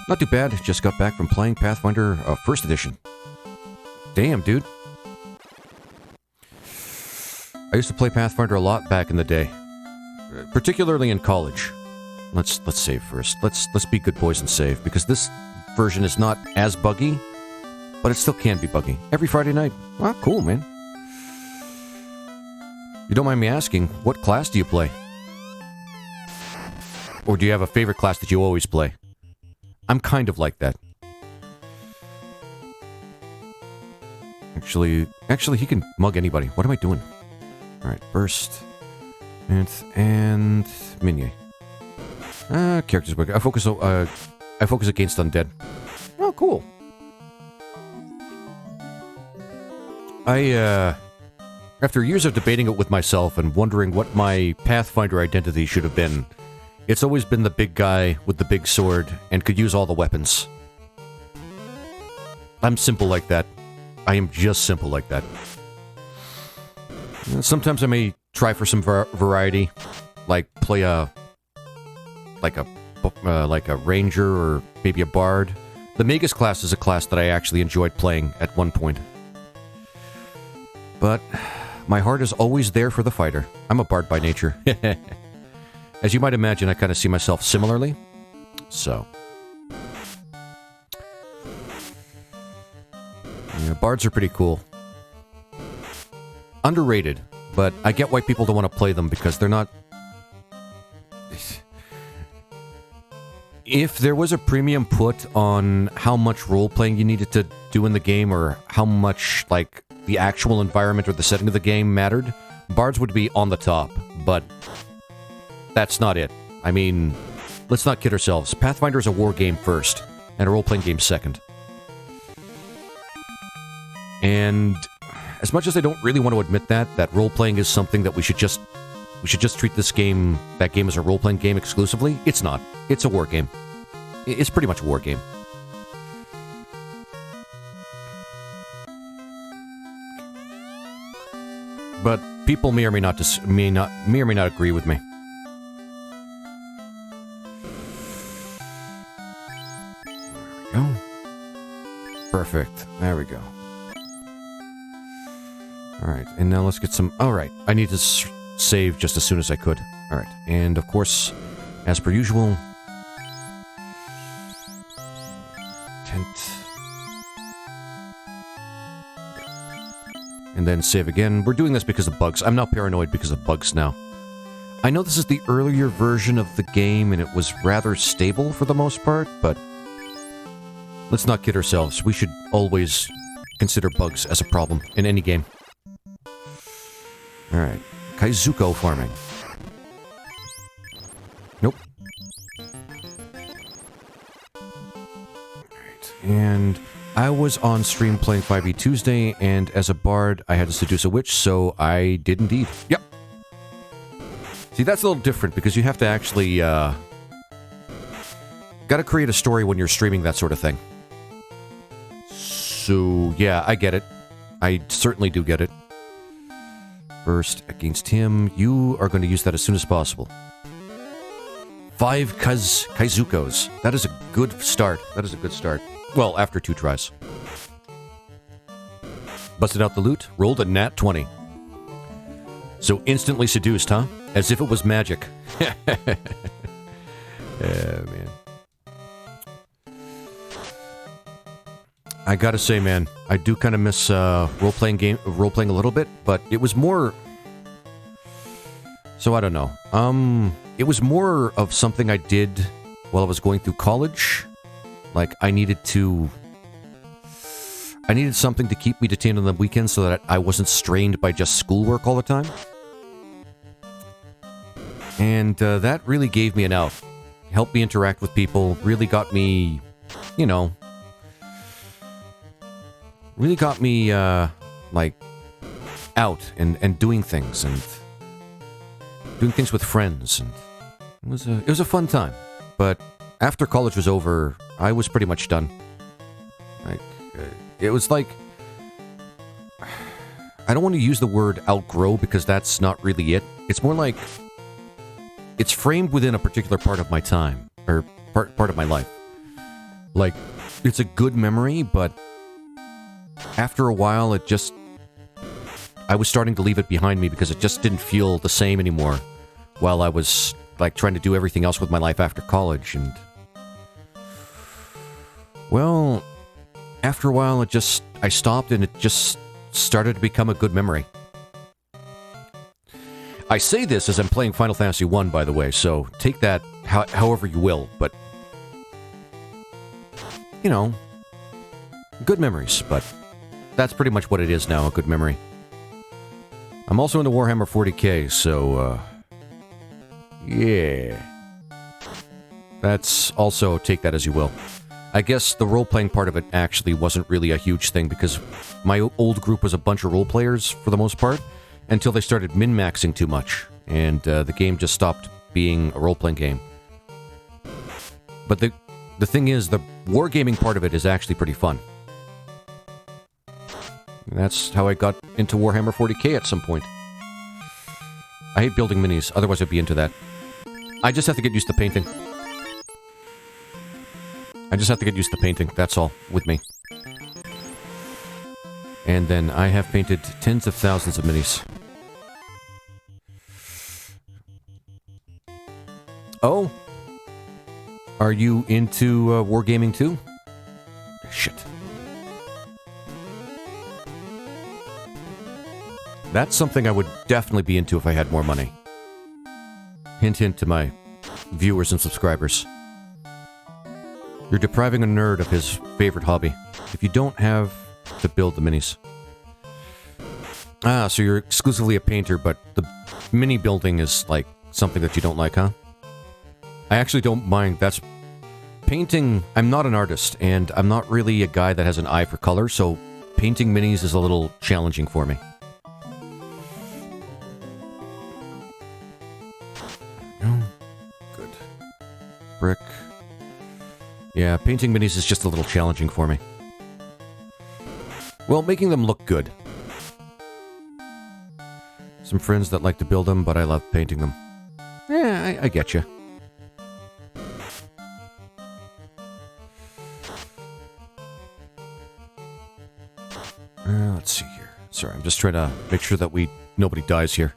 Not too bad. Just got back from playing Pathfinder First Edition. Damn, dude. I used to play Pathfinder a lot back in the day, particularly in college. Let's save first. Let's be good boys and save, because this version is not as buggy, but it still can be buggy. Every Friday night. Well, cool, man. You don't mind me asking, what class do you play? Or do you have a favorite class that you always play? I'm kind of like that. Actually, he can mug anybody. What am I doing? Alright, burst. And Minier. Characters work. I focus against undead. Oh, cool. After years of debating it with myself and wondering what my Pathfinder identity should have been, it's always been the big guy with the big sword and could use all the weapons. I'm simple like that. I am just simple like that. Sometimes I may try for some variety, like play like a ranger or maybe a bard. The Magus class is a class that I actually enjoyed playing at one point. But my heart is always there for the fighter. I'm a bard by nature. As you might imagine, I kind of see myself similarly. So. Yeah, bards are pretty cool. Underrated, but I get why people don't want to play them because they're not... If there was a premium put on how much role-playing you needed to do in the game or how much, like, the actual environment or the setting of the game mattered, bards would be on the top, but that's not it. I mean, let's not kid ourselves. Pathfinder is a war game first, and a role-playing game second. And as much as I don't really want to admit that role-playing is something that we should just treat that game as a role-playing game exclusively, it's not. It's a war game. It's pretty much a war game. But people may or may not agree with me. There we go. Perfect. There we go. Alright, and now let's get some... Alright, I need to save just as soon as I could. Alright, and of course, as per usual... Tent... And then save again. We're doing this because of bugs. I'm now paranoid because of bugs now. I know this is the earlier version of the game, and it was rather stable for the most part, but... Let's not kid ourselves. We should always consider bugs as a problem in any game. Alright. Kaizuko farming. Nope. Alright. And I was on stream playing 5e Tuesday, and as a bard, I had to seduce a witch, so I did indeed. Yep. See, that's a little different, because you have to actually, gotta create a story when you're streaming that sort of thing. So, yeah, I get it. I certainly do get it. Burst against him. You are going to use that as soon as possible. 5 Kaizukos. That is a good start. That is a good start. Well, after 2 tries. Busted out the loot. Rolled a nat 20. So instantly seduced, huh? As if it was magic. Yeah, man. I gotta say, man, I do kind of miss role-playing a little bit, but it was more... So, I don't know. It was more of something I did while I was going through college. Like, I needed something to keep me detained on the weekends so that I wasn't strained by just schoolwork all the time. And that really gave me an out. Helped me interact with people, really got me, you know... Really got me, like, out and doing things with friends, and it was a fun time. But after college was over, I was pretty much done. Like, it was like, I don't want to use the word outgrow because that's not really it. It's more like, it's framed within a particular part of my time, or part of my life. Like, it's a good memory, but after a while, I was starting to leave it behind me because it just didn't feel the same anymore while I was, like, trying to do everything else with my life after college, and... Well, after a while, I stopped, and it just started to become a good memory. I say this as I'm playing Final Fantasy 1, by the way, so take that however you will, but... You know, good memories, but that's pretty much what it is now, a good memory. I'm also into Warhammer 40k, so, yeah. That's also, take that as you will. I guess the role-playing part of it actually wasn't really a huge thing, because my old group was a bunch of role-players, for the most part, until they started min-maxing too much, and the game just stopped being a role-playing game. But the thing is, the wargaming part of it is actually pretty fun. That's how I got into Warhammer 40k at some point. I hate building minis, otherwise I'd be into that. I just have to get used to painting. That's all, with me. And then I have painted tens of thousands of minis. Oh? Are you into wargaming too? Shit. That's something I would definitely be into if I had more money. Hint, hint to my viewers and subscribers. You're depriving a nerd of his favorite hobby. If you don't have to build the minis. Ah, so you're exclusively a painter, but the mini building is, like, something that you don't like, huh? I actually don't mind. That's... Painting... I'm not an artist, and I'm not really a guy that has an eye for color, so painting minis is a little challenging for me. Oh, good. Brick. Yeah, painting minis is just a little challenging for me. Well, making them look good. Some friends that like to build them, but I love painting them. Yeah, I get you. Let's see here. Sorry, I'm just trying to make sure that nobody dies here.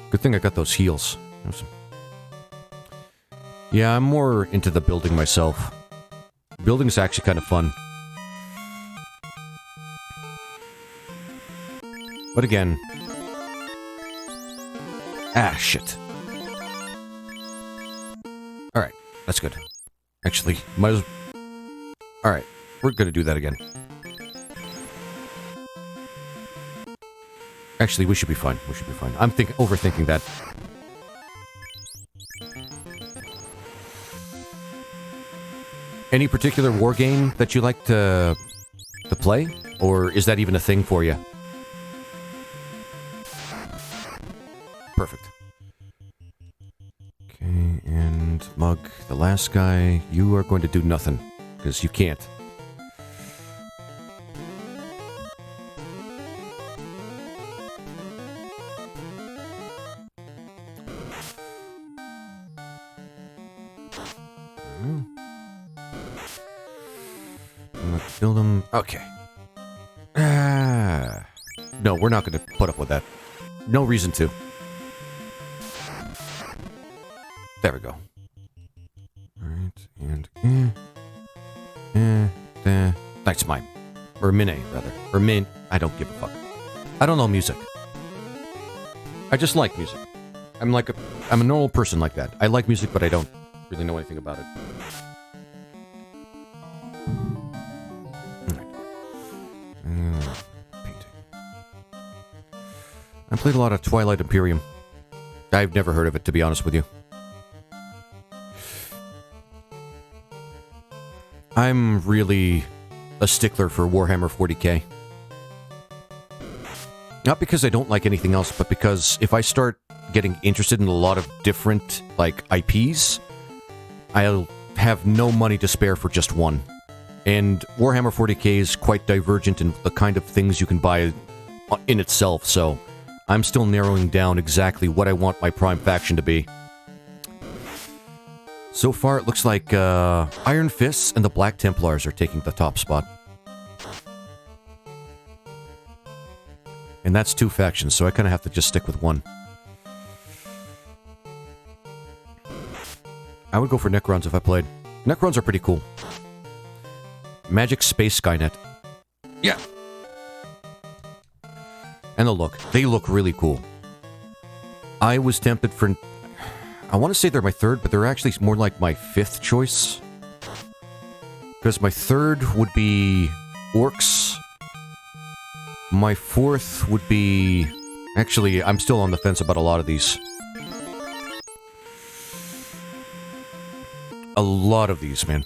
Good thing I got those heals. Yeah, I'm more into the building myself. Building is actually kind of fun. But again... Ah, shit. Alright, that's good. Actually, might as... Alright, we're gonna do that again. Actually, we should be fine. We should be fine. I'm overthinking that. Any particular war game that you like to play? Or is that even a thing for you? Perfect. Okay, and Mug, the last guy, you are going to do nothing, because you can't. Build them. Okay. No, we're not going to put up with that. No reason to. There we go. Alright, and... That's mine. Or Mine, rather. Or Min... I don't give a fuck. I don't know music. I just like music. I'm a normal person like that. I like music, but I don't really know anything about it. Painting. I played a lot of Twilight Imperium. I've never heard of it, to be honest with you. I'm really a stickler for Warhammer 40k. Not because I don't like anything else, but because if I start getting interested in a lot of different, like, IPs, I'll have no money to spare for just one. And Warhammer 40k is quite divergent in the kind of things you can buy in itself, so I'm still narrowing down exactly what I want my Prime faction to be. So far, it looks like Iron Fists and the Black Templars are taking the top spot. And that's 2 factions, so I kind of have to just stick with one. I would go for Necrons if I played. Necrons are pretty cool. Magic Space Skynet. Yeah. And the look. They look really cool. I was tempted for... I want to say they're my 3rd, but they're actually more like my 5th choice. Because my 3rd would be Orcs. My 4th would be... Actually, I'm still on the fence about a lot of these. A lot of these, man.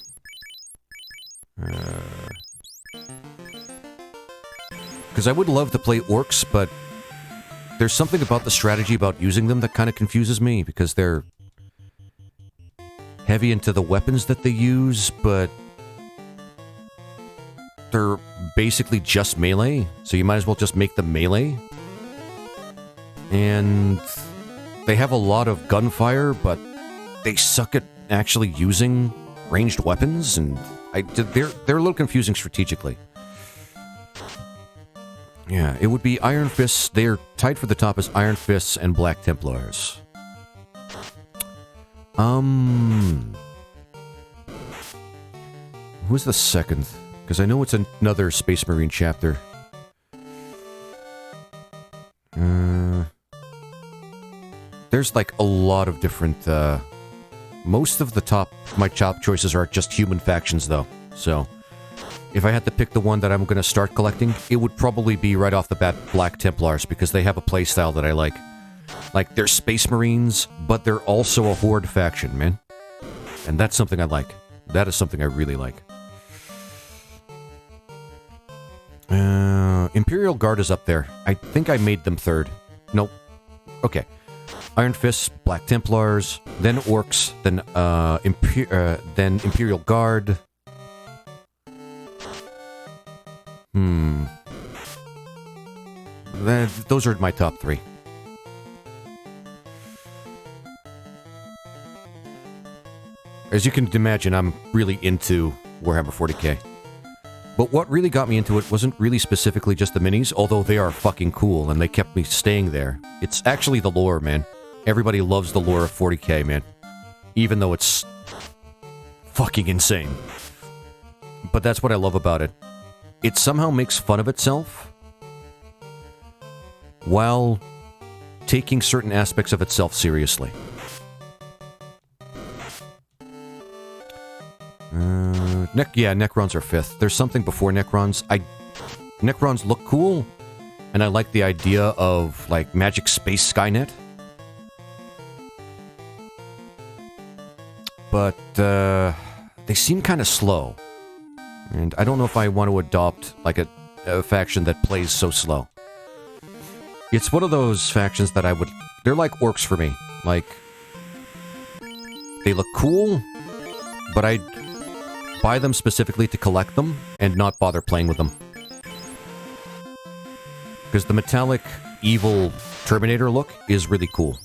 Because I would love to play Orcs, but there's something about the strategy about using them that kind of confuses me, because they're heavy into the weapons that they use, but they're basically just melee, so you might as well just make them melee. And they have a lot of gunfire, but they suck at actually using ranged weapons, and they're a little confusing strategically. Yeah, it would be Iron Fists. They're tied for the top as Iron Fists and Black Templars. Who's the second? Because I know it's another Space Marine chapter. There's like a lot of different... most of the my top choices are just human factions, though. So, if I had to pick the one that I'm going to start collecting, it would probably be right off the bat Black Templars, because they have a playstyle that I like. Like, they're Space Marines, but they're also a Horde faction, man. And that's something I like. That is something I really like. Imperial Guard is up there. I think I made them 3rd. Nope. Okay. Iron Fists, Black Templars, then Orcs, then Imperial Guard. Those are my top 3. As you can imagine, I'm really into Warhammer 40k. But what really got me into it wasn't really specifically just the minis, although they are fucking cool and they kept me staying there. It's actually the lore, man. Everybody loves the lore of 40k, man. Even though it's fucking insane. But that's what I love about it. It somehow makes fun of itself while taking certain aspects of itself seriously. Necrons are 5th. There's something before Necrons. Necrons look cool, and I like the idea of, like, Magic Space Skynet. But, they seem kind of slow. And I don't know if I want to adopt, like, a faction that plays so slow. It's one of those factions that I would... They're like Orcs for me. Like, they look cool, but I buy them specifically to collect them and not bother playing with them. Because the metallic, evil Terminator look is really cool.